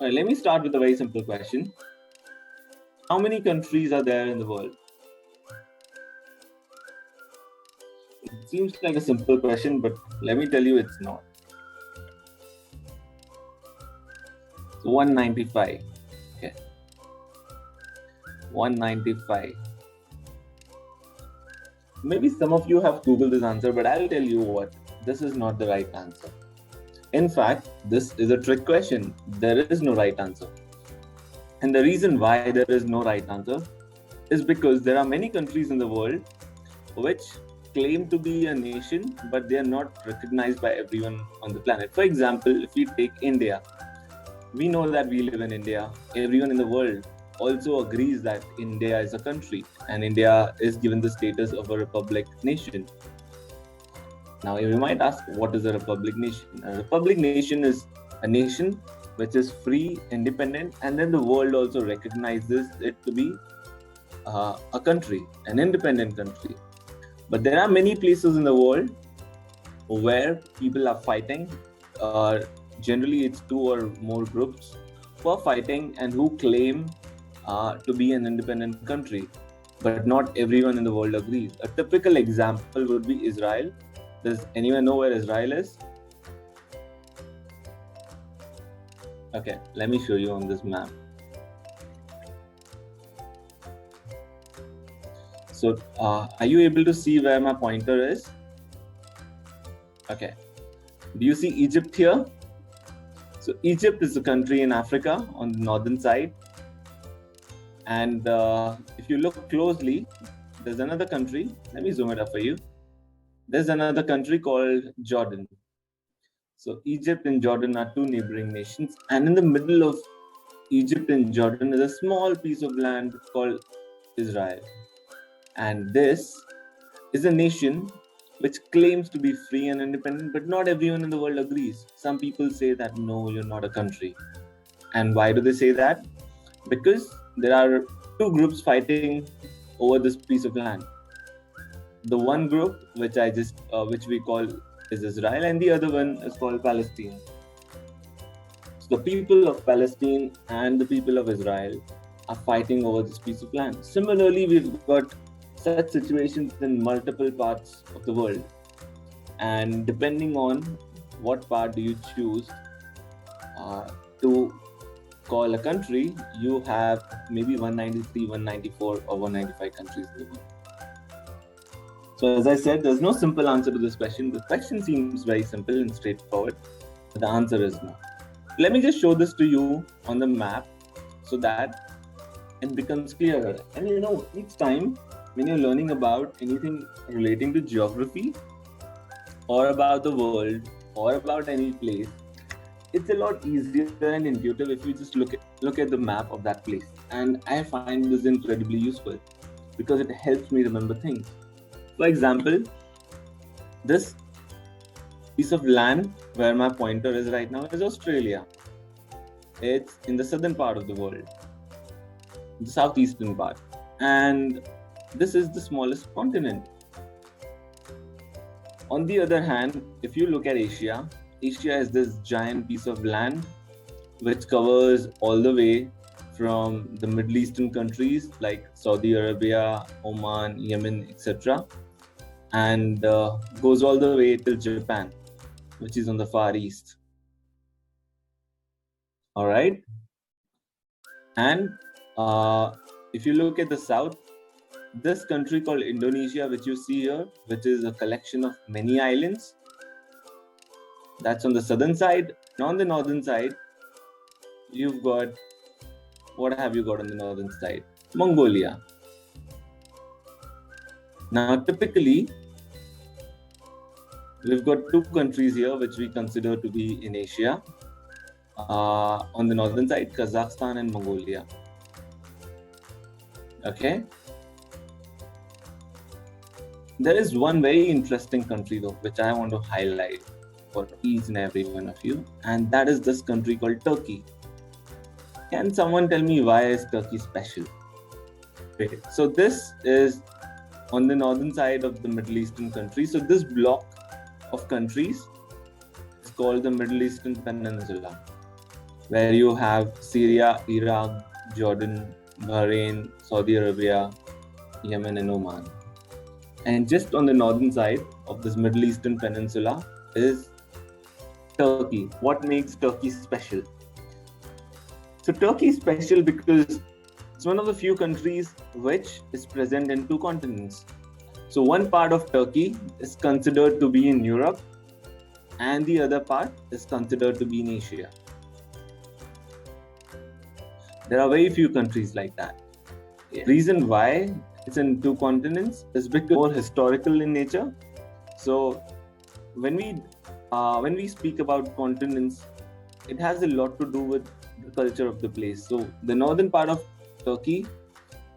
All right, let me start with a very simple question. How many countries are there in the world? It seems like a simple question, but let me tell you it's not. So 195. Okay. 195. Maybe some of you have Googled this answer, but I'll tell you what, this is not the right answer. In fact, this is a trick question. There is no right answer. And the reason why there is no right answer is because there are many countries in the world which claim to be a nation, but they are not recognized by everyone on the planet. For example, if we take India, we know that we live in India. Everyone in the world also agrees that India is a country and India is given the status of a republic nation. Now, you might ask, what is a republic nation? A republic nation is a nation which is free, independent, and then the world also recognizes it to be a country, an independent country. But there are many places in the world where people are fighting. Generally, it's two or more groups who are fighting and who claim to be an independent country. But not everyone in the world agrees. A typical example would be Israel. Does anyone know where Israel is? Okay, let me show you on this map. So, are you able to see where my pointer is? Okay. Do you see Egypt here? So, Egypt is a country in Africa on the northern side. And if you look closely, there's another country. Let me zoom it up for you. There's another country called Jordan. So Egypt and Jordan are two neighboring nations. And in the middle of Egypt and Jordan is a small piece of land called Israel. And this is a nation which claims to be free and independent, but not everyone in the world agrees. Some people say that, no, you're not a country. And why do they say that? Because there are two groups fighting over this piece of land. The one group, which we call is Israel, and the other one is called Palestine. So the people of Palestine and the people of Israel are fighting over this piece of land. Similarly, we've got such situations in multiple parts of the world. And depending on what part do you choose to call a country, you have maybe 193, 194 or 195 countries in the world. So as I said, there's no simple answer to this question. The question seems very simple and straightforward, but the answer is no. Let me just show this to you on the map so that it becomes clearer. And each time when you're learning about anything relating to geography or about the world or about any place, it's a lot easier and intuitive if you just look at the map of that place. And I find this incredibly useful because it helps me remember things. For example, this piece of land where my pointer is right now is Australia. It's in the southern part of the world, the southeastern part. And this is the smallest continent. On the other hand, if you look at Asia, Asia is this giant piece of land which covers all the way from the Middle Eastern countries like Saudi Arabia, Oman, Yemen, etc. and goes all the way till Japan, which is on the far east. All right. And if you look at the south, this country called Indonesia, which you see here, which is a collection of many islands, that's on the southern side. And on the northern side, you've got, what have you got on the northern side? Mongolia. Now, typically, we've got two countries here which we consider to be in Asia. On the northern side, Kazakhstan and Mongolia. Okay. There is one very interesting country though, which I want to highlight for each and every one of you, and that is this country called Turkey. Can someone tell me why is Turkey special? Okay. So this is on the northern side of the Middle Eastern country. So this block of countries is called the Middle Eastern Peninsula. where you have Syria, Iraq, Jordan, Bahrain, Saudi Arabia, Yemen, and Oman. And just on the northern side of this Middle Eastern peninsula is Turkey. What makes Turkey special? So Turkey is special because it's one of the few countries which is present in two continents. So one part of Turkey is considered to be in Europe and the other part is considered to be in Asia. There are very few countries like that. The reason why it's in two continents is because it's more historical in nature. So when we speak about continents, it has a lot to do with the culture of the place. So the northern part of Turkey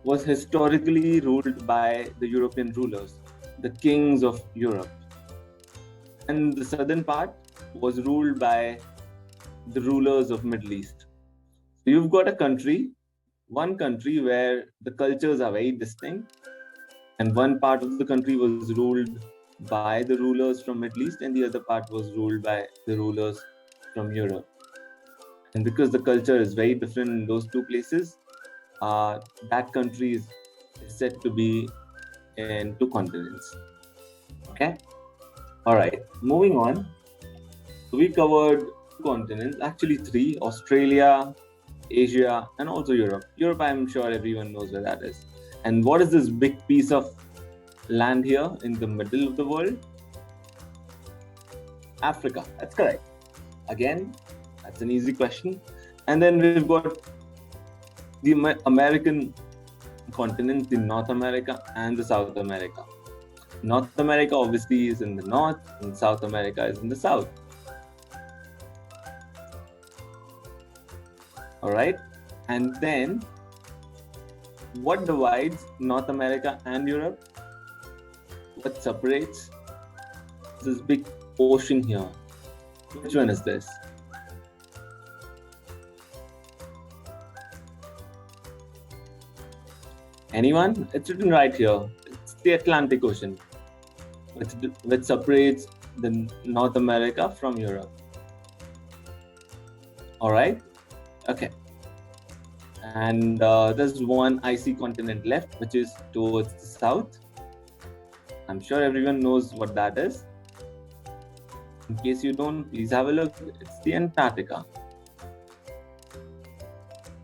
was historically ruled by the European rulers, the kings of Europe. And the southern part was ruled by the rulers of Middle East. So you've got one country where the cultures are very distinct, and one part of the country was ruled by the rulers from Middle East and the other part was ruled by the rulers from Europe. And because the culture is very different in those two places, that country is said to be in two continents. Okay? Alright, moving on. We covered two continents, actually three: Australia, Asia, and also Europe. Europe, I'm sure everyone knows where that is. And what is this big piece of land here in the middle of the world? Africa. That's correct. Again, that's an easy question. And then we've got the American continent, the North America and the South America. North America obviously is in the north and South America is in the south. All right. And then what divides North America and Europe? What separates? This big ocean here. Which one is this? Anyone? It's written right here. It's the Atlantic Ocean, which separates the North America from Europe. All right. Okay. And there's one icy continent left, which is towards the south. I'm sure everyone knows what that is. In case you don't, please have a look. It's the Antarctica.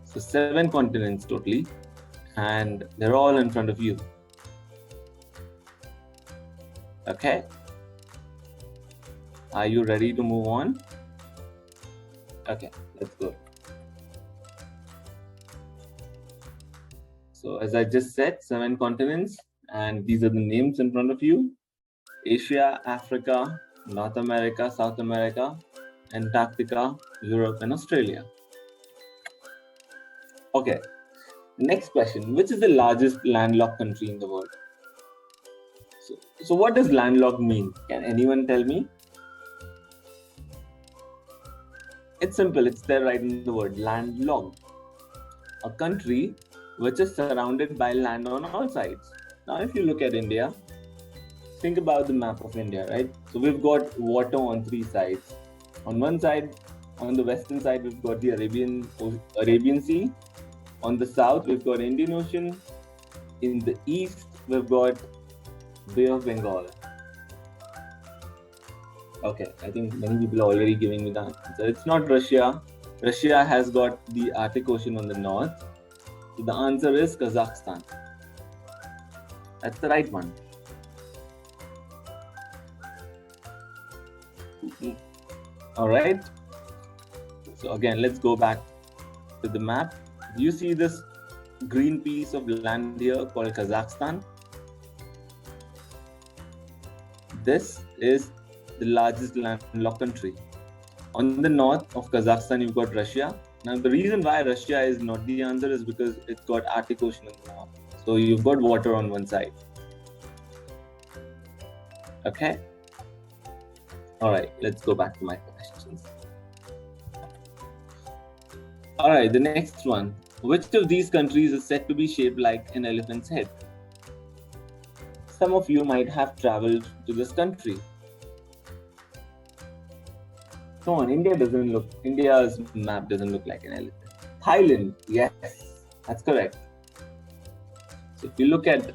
So 7 continents totally, and they're all in front of you. Okay. Are you ready to move on? Okay, let's go. So as I just said, 7 continents, and these are the names in front of you: Asia, Africa, North America, South America, Antarctica, Europe, and Australia. Okay, next question. Which is the largest landlocked country in the world? So what does landlocked mean? Can anyone tell me? It's simple. It's there right in the word, landlocked. A country which is surrounded by land on all sides. Now, if you look at India, think about the map of India, right? So we've got water on 3 sides. On one side, on the western side, we've got the Arabian Sea. On the south, we've got Indian Ocean. In the east, we've got Bay of Bengal. Okay, I think many people are already giving me the answer. It's not Russia. Russia has got the Arctic Ocean on the north. So the answer is Kazakhstan. That's the right one. All right. So again, let's go back to the map. Do you see this green piece of land here called Kazakhstan? This is the largest landlocked country. On the north of Kazakhstan, you've got Russia. Now, the reason why Russia is not the answer is because it's got Arctic Ocean on the north. So you've got water on one side. Okay. All right, let's go back to my questions. All right, the next one. Which of these countries is said to be shaped like an elephant's head? Some of you might have traveled to this country. Come on, India's map doesn't look like an elephant. Thailand, yes, that's correct. So if you look at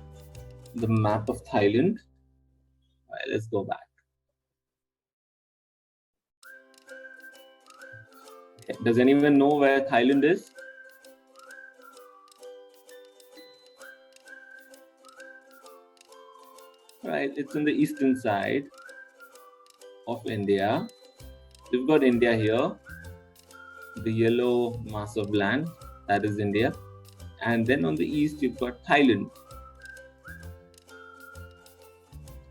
the map of Thailand, right, let's go back. Okay. Does anyone know where Thailand is? Right, it's on the eastern side of India. We've got India here, the yellow mass of land, that is India. And then on the east, you've got Thailand.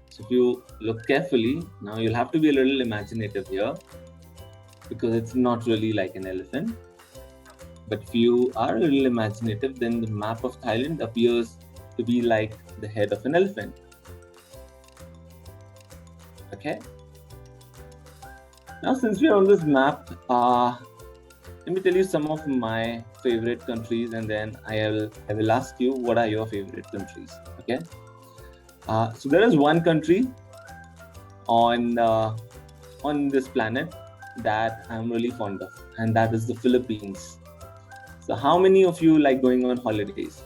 So if you look carefully, now you'll have to be a little imaginative here because it's not really like an elephant. But if you are a little imaginative, then the map of Thailand appears to be like the head of an elephant. Okay. Now, since we're on this map, let me tell you some of my favorite countries, and then I will ask you what are your favorite countries. Okay. So there is one country on this planet that I'm really fond of, and that is the Philippines. So how many of you like going on holidays?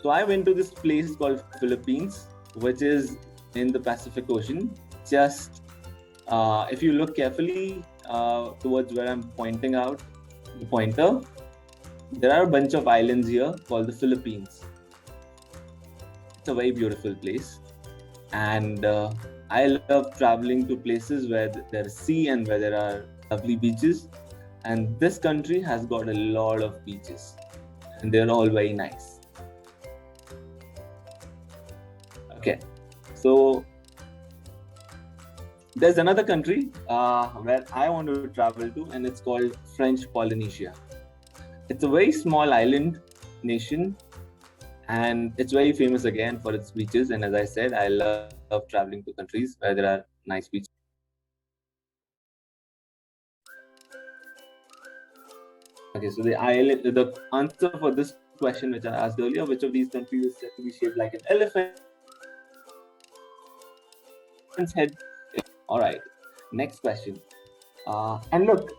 So I went to this place called Philippines, which is in the Pacific Ocean. Just if you look carefully towards where I'm pointing out the pointer, there are a bunch of islands here called the Philippines. It's a very beautiful place, and I love traveling to places where there's sea and where there are lovely beaches. And this country has got a lot of beaches, and they're all very nice. Okay, so there's another country where I want to travel to, and it's called French Polynesia. It's a very small island nation, and it's very famous again for its beaches. And as I said, I love traveling to countries where there are nice beaches. Okay, so the answer for this question, which I asked earlier, which of these countries is said to be shaped like an elephant's head? All right, next question. And look,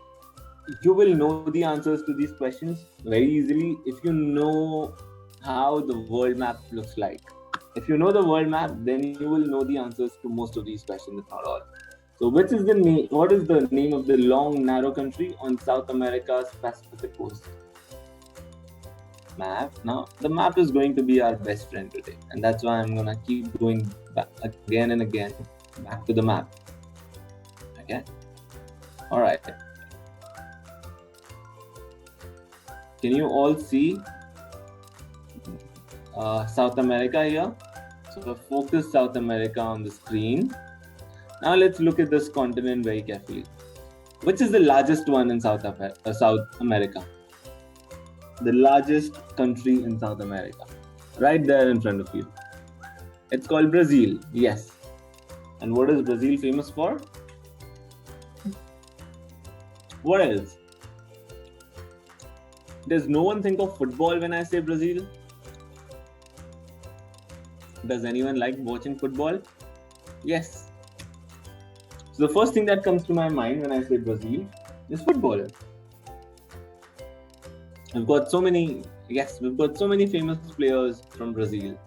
you will know the answers to these questions very easily if you know how the world map looks like. If you know the world map, then you will know the answers to most of these questions, if not all. So what is the name of the long, narrow country on South America's Pacific coast? Map. Now, the map is going to be our best friend today, and that's why I'm going to keep going back again and again back to the map. Okay? All right. Can you all see South America here? So focus South America on the screen. Now let's look at this continent very carefully. Which is the largest one in South America? The largest country in South America. Right there in front of you. It's called Brazil. Yes. And what is Brazil famous for? What else? Does no one think of football when I say Brazil? Does anyone like watching football? Yes. So the first thing that comes to my mind when I say Brazil is football. We've got so many famous players from Brazil.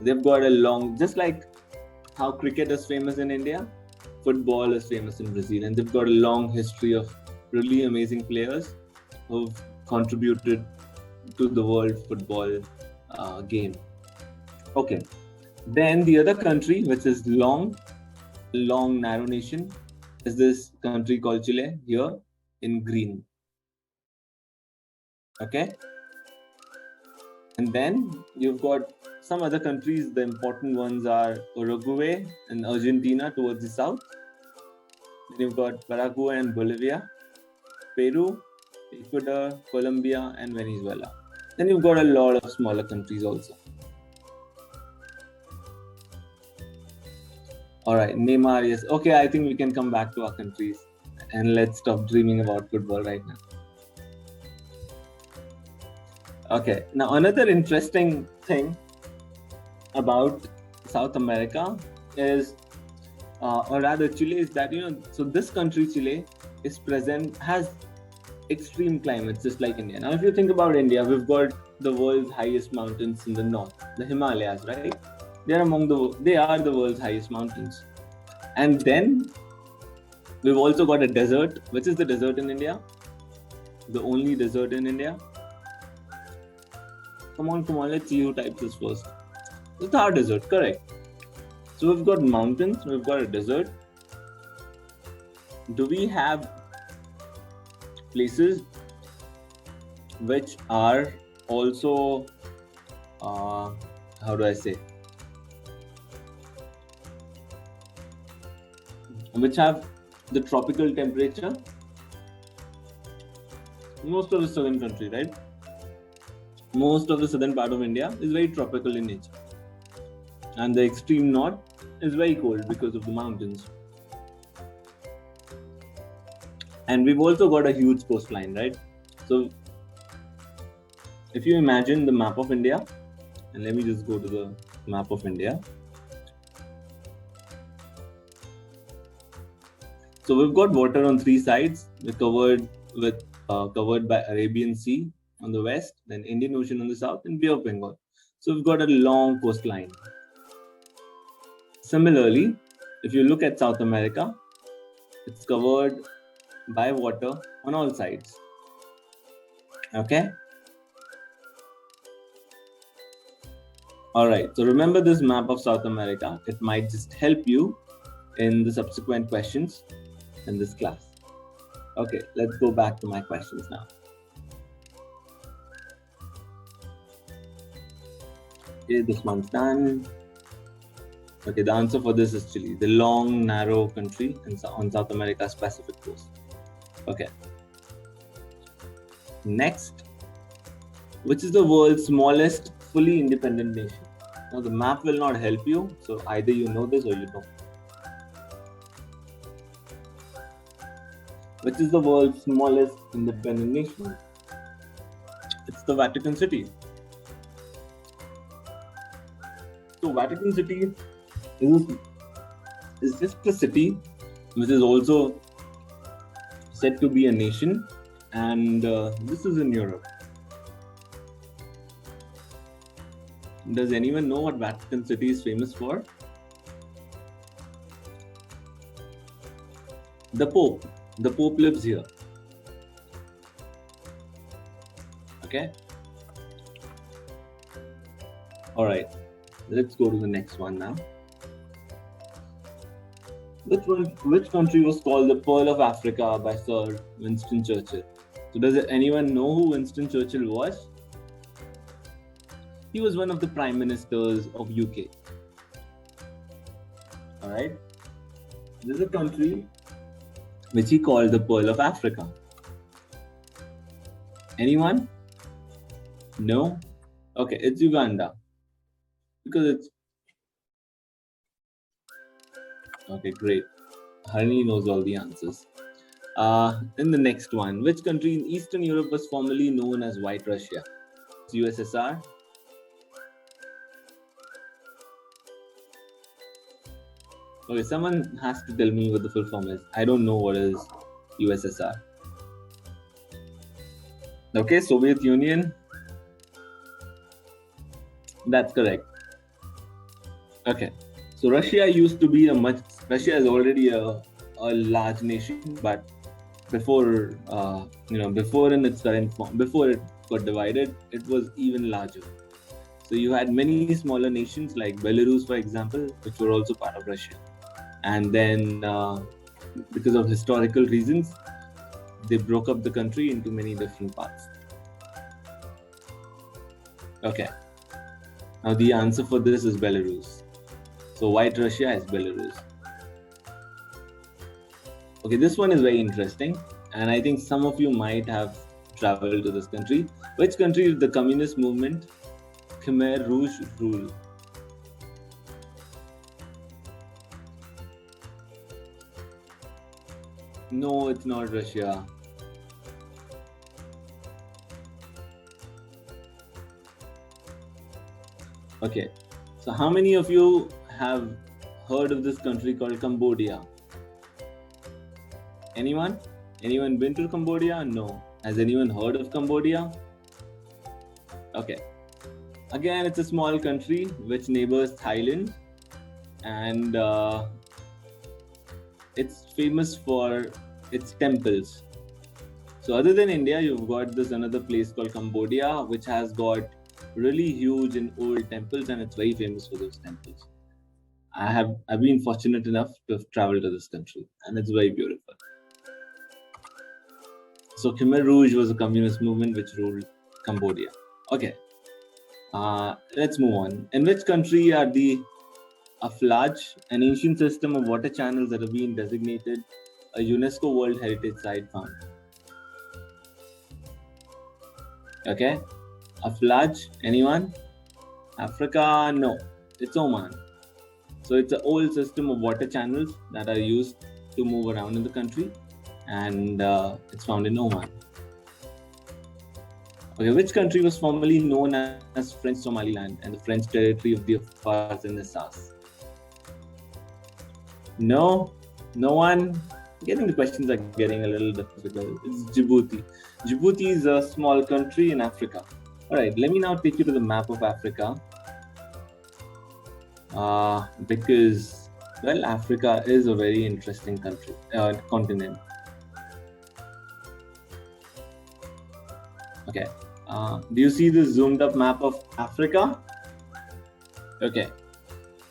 They've got just like how cricket is famous in India, football is famous in Brazil, and they've got a long history of really amazing players who've contributed to the world football game. Okay, then the other country, which is long narrow nation, is this country called Chile here in green. Okay, and then you've got some other countries. The important ones are Uruguay and Argentina towards the south. Then you've got Paraguay and Bolivia, Peru, Ecuador, Colombia, and Venezuela. Then you've got a lot of smaller countries also. All right, Neymar, yes. Okay, I think we can come back to our countries and let's stop dreaming about football right now. Okay, now another interesting thing about South America is or rather Chile, is that, so this country, Chile, has extreme climates just like India. Now, if you think about India, we've got the world's highest mountains in the north, the Himalayas, right? They are the world's highest mountains. And then we've also got a desert. Which is the desert in India? The only desert in India? Come on, let's see who types this first. The Thar Desert, correct. So we've got mountains, we've got a desert. Do we have places which are also, how do I say, which have the tropical temperature? Most of the southern country, right? Most of the southern part of India is very tropical in nature. And the extreme north is very cold because of the mountains. And we've also got a huge coastline, right? So if you imagine the map of India, and let me just go to the map of India. So we've got water on three sides. We're covered by Arabian Sea on the west, then Indian Ocean on the south, and Bay of Bengal. So we've got a long coastline. Similarly, if you look at South America, it's covered by water on all sides. Okay? Alright, so remember this map of South America. It might just help you in the subsequent questions in this class. Okay, let's go back to my questions now. Okay, this one's done. Okay, the answer for this is Chile, the long, narrow country on South America's Pacific coast. Okay. Next, which is the world's smallest fully independent nation? Now, the map will not help you, so either you know this or you don't. Which is the world's smallest independent nation? It's the Vatican City. So, Vatican City is just a city which is also said to be a nation, and this is in Europe. Does anyone know what Vatican City is famous for? The Pope. The Pope lives here. Okay. All right. Let's go to the next one now. Which country was called the Pearl of Africa by Sir Winston Churchill? So does anyone know who Winston Churchill was? He was one of the prime ministers of UK. All right. There's a country which he called the Pearl of Africa. Anyone? No? Okay, it's Uganda. Because it's... Okay, great. Harini knows all the answers. In the next one, which country in Eastern Europe was formerly known as White Russia? It's USSR. Okay, someone has to tell me what the full form is. I don't know what is USSR. Okay, Soviet Union. That's correct. Okay, so Russia used to be Russia is already a large nation, but before in its current form, before it got divided, it was even larger. So you had many smaller nations like Belarus, for example, which were also part of Russia. And then because of historical reasons, they broke up the country into many different parts. Okay. Now the answer for this is Belarus. So White Russia is Belarus. Okay, this one is very interesting, and I think some of you might have traveled to this country. Which country did the communist movement Khmer Rouge rule? No, it's not Russia. Okay, so how many of you have heard of this country called Cambodia? Anyone? Anyone been to Cambodia? No. Has anyone heard of Cambodia? Okay. Again, it's a small country which neighbors Thailand, and it's famous for its temples. So other than India, you've got this another place called Cambodia, which has got really huge and old temples, and it's very famous for those temples. I've been fortunate enough to have traveled to this country, and it's very beautiful. So Khmer Rouge was a communist movement which ruled Cambodia. Okay, let's move on. In which country are the Avval, an ancient system of water channels that have been designated a UNESCO World Heritage Site, found? Okay, Avval, anyone? Africa? No, it's Oman. So it's an old system of water channels that are used to move around in the country, and it's found in Oman. Okay, which country was formerly known as French Somaliland and the French territory of the Avars and the Sas? No, no one. Getting the questions are getting a little difficult. It's Djibouti. Djibouti is a small country in Africa. All right, let me now take you to the map of Africa. Because, well, Africa is a very interesting country, continent. Okay, do you see the zoomed up map of Africa? Okay,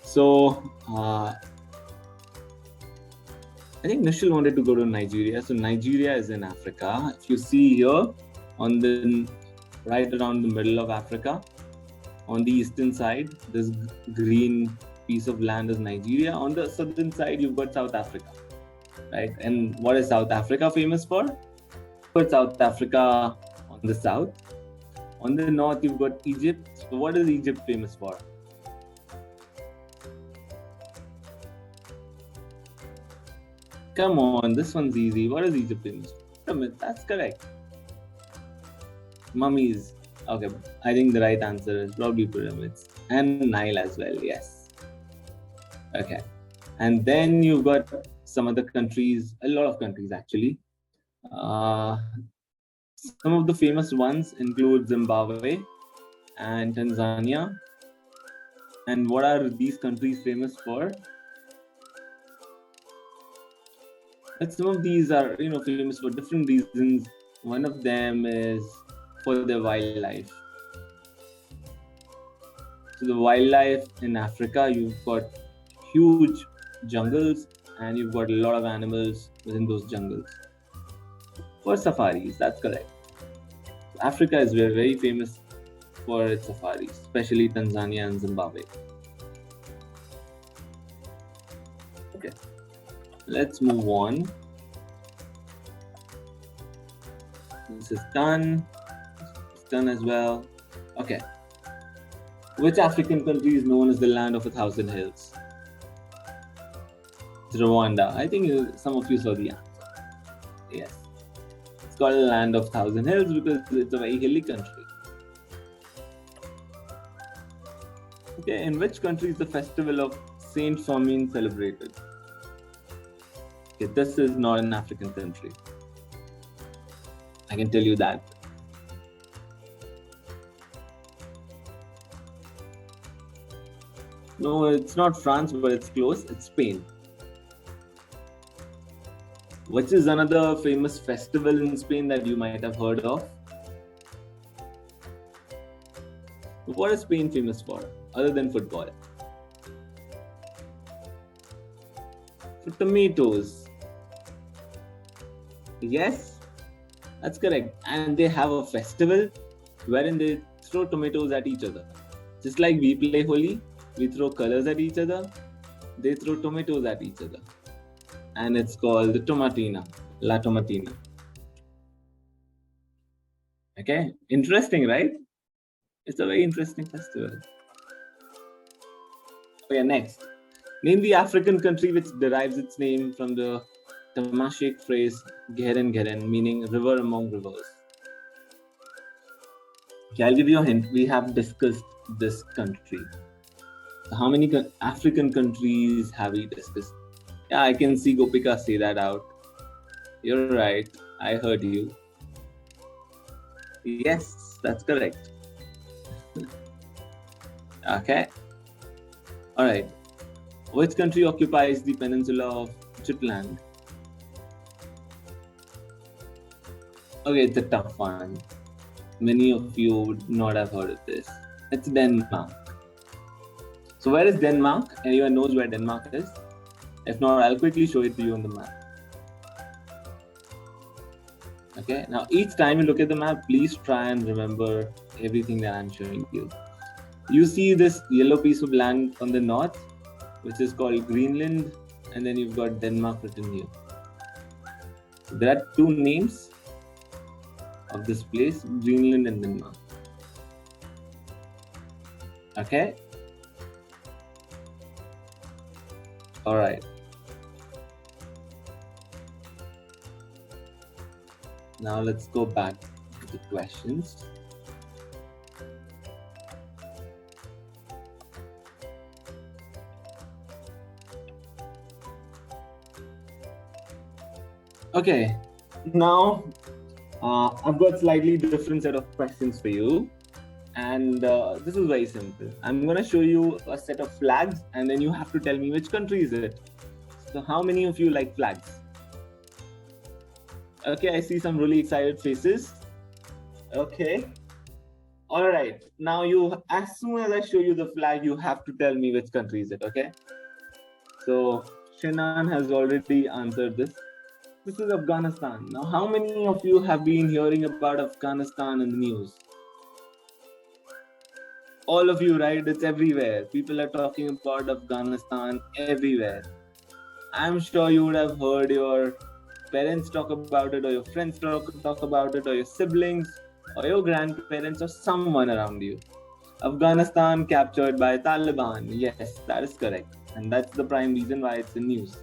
so I think Nishal wanted to go to Nigeria. So Nigeria is in Africa. If you see here on the right around the middle of Africa, on the eastern side, this green piece of land is Nigeria. On the southern side, you've got South Africa, right? And what is South Africa famous for? For South Africa on the south. On the north, you've got Egypt. So what is Egypt famous for? Come on, this one's easy. What is Egypt famous for? Pyramids, that's correct. Mummies. Okay, I think the right answer is probably pyramids. And Nile as well, yes. Okay. And then you've got some other countries, a lot of countries actually. Some of the famous ones include Zimbabwe and Tanzania. And what are these countries famous for? But some of these are, famous for different reasons. One of them is for their wildlife. So the wildlife in Africa, you've got huge jungles and you've got a lot of animals within those jungles. For safaris, that's correct. So Africa is very, very famous for its safaris, especially Tanzania and Zimbabwe. Okay, let's move on. This is done. It's done as well. Okay. Which African country is known as the land of 1,000 hills? It's Rwanda. I think some of you saw the answer. Yes. It's called the land of 1,000 hills because it's a very hilly country. Okay, in which country is the festival of Saint Firmin celebrated? Okay, this is not an African country. I can tell you that. No, it's not France, but it's close. It's Spain. Which is another famous festival in Spain that you might have heard of? What is Spain famous for, other than football? For tomatoes. Yes, that's correct. And they have a festival wherein they throw tomatoes at each other. Just like we play Holi, we throw colors at each other, they throw tomatoes at each other. And it's called the Tomatina, La Tomatina. Okay, interesting, right? It's a very interesting festival. Okay, next. Name the African country which derives its name from the Tamashek phrase Geren Geren, meaning river among rivers. Okay, I'll give you a hint. We have discussed this country. How many African countries have we discussed? Yeah, I can see Gopika say that out. You're right. I heard you. Yes, that's correct. Okay. All right. Which country occupies the peninsula of Jutland? Okay, it's a tough one. Many of you would not have heard of this. It's Denmark. So where is Denmark? Anyone knows where Denmark is? If not, I'll quickly show it to you on the map. Okay, now each time you look at the map, please try and remember everything that I'm showing you. You see this yellow piece of land on the north, which is called Greenland, and then you've got Denmark written here. So there are two names of this place, Greenland and Denmark. Okay? All right. Now let's go back to the questions. Okay, now I've got slightly different set of questions for you. And this is very simple. I'm going to show you a set of flags and then you have to tell me which country is it. So how many of you like flags? Okay, I see some really excited faces. Okay. All right. Now as soon as I show you the flag, you have to tell me which country is it, okay? So Shinan has already answered this. This is Afghanistan. Now, how many of you have been hearing about Afghanistan in the news? All of you, right? It's everywhere. People are talking about Afghanistan everywhere. I'm sure you would have heard your parents talk about it, or your friends talk about it, or your siblings, or your grandparents, or someone around you. Afghanistan captured by Taliban. Yes, that is correct. And that's the prime reason why it's in news.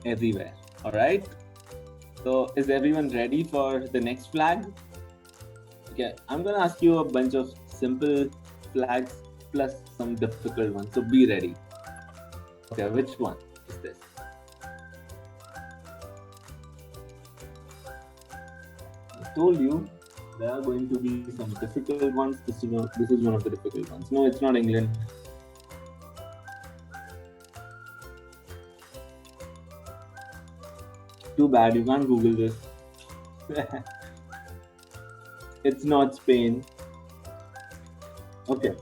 Everywhere. All right. So is everyone ready for the next flag? Okay, I'm going to ask you a bunch of simple flags plus some difficult ones. So be ready. Okay, which one is this? I told you there are going to be some difficult ones. This is one of the difficult ones. No, it's not England. Too bad, you can't Google this. It's not Spain. Okay,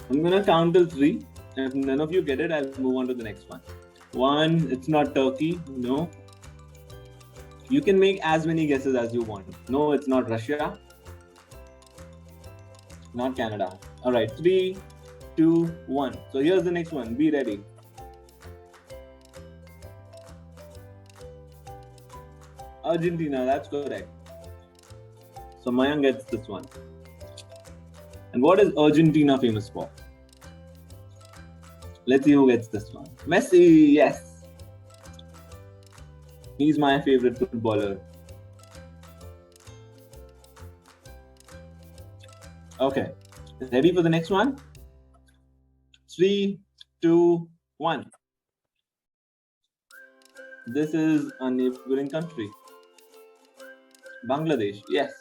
I'm gonna count till 3. If none of you get it, I'll move on to the next one. 1, it's not Turkey. No. You can make as many guesses as you want. No, it's not Russia. Not Canada. All right, 3, 2, 1. So here's the next one. Be ready. Argentina, that's correct. So Mayank gets this one. And what is Argentina famous for? Let's see who gets this one. Messi, yes. He's my favorite footballer. Okay, ready for the next one? 3, 2, 1. This is a neighboring country. Bangladesh, yes.